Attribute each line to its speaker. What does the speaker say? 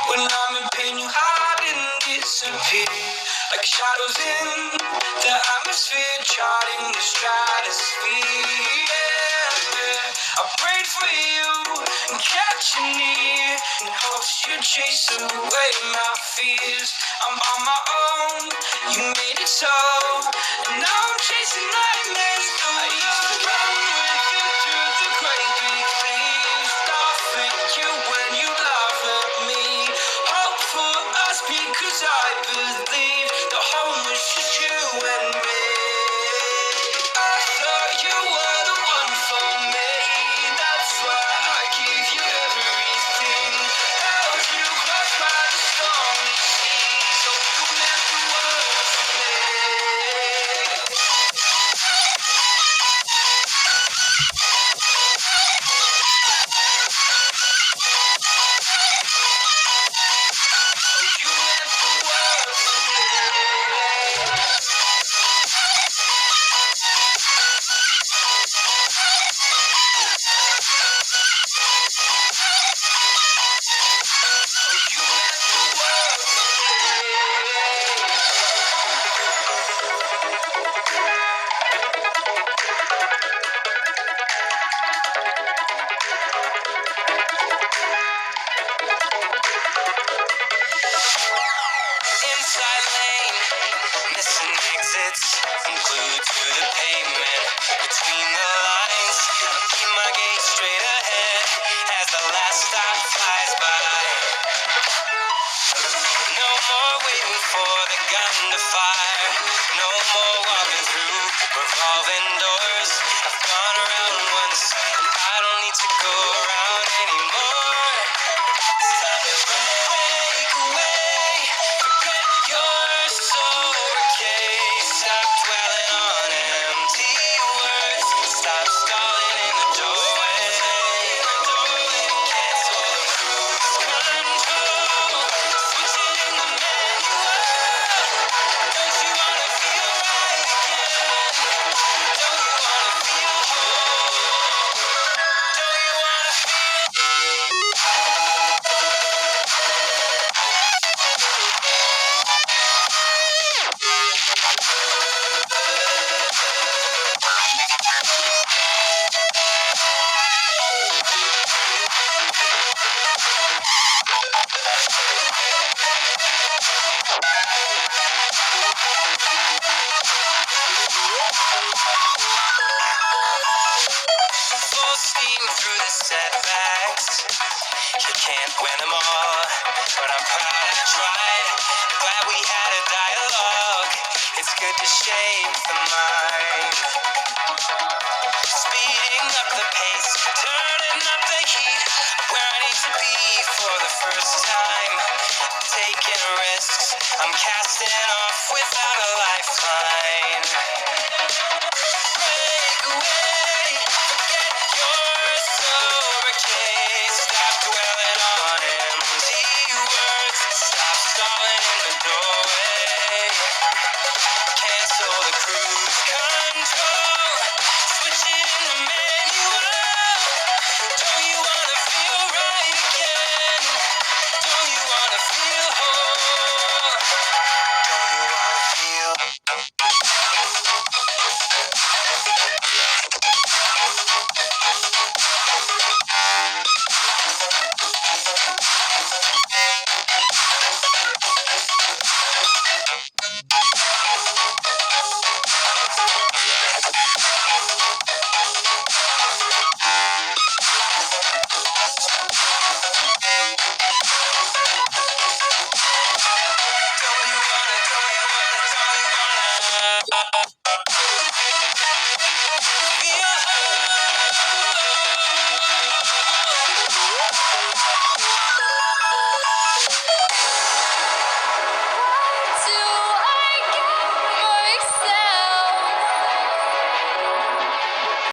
Speaker 1: When I'm in pain, you hide and disappear like shadows in the atmosphere, charting the stratosphere. Yeah. I prayed for you and kept you near in hopes you'd chase away my fears. I'm on my own, you made it so, and now I'm chasing nightmares. I used to run with you through the great big leaves, laugh at you when you laugh at me. Hope for us because I believe the home was just you and me. I thought you were the one for me, that's why I gave you everything. Held you close by the stormy seas, oh you meant the world to me. You meant the world to me. You meant the world to me. Inside lane, missing exits, I'm glued to the pavement. Between the lines, I keep my gaze straight ahead as the last stop flies by. No more waiting for the gun to fire. No more walking through revolving doors. I've gone around once, I don't need to go around anymore. It's time to break away. Forget you're so okay. Stop dwelling on empty words. Stop stalling in the doorway. Cancel the cruise control. Switch it in the manual. Don't you wanna feel right again? Don't you wanna feel whole? Don't you wanna full steam through the setbacks? You can't win them all, but I'm proud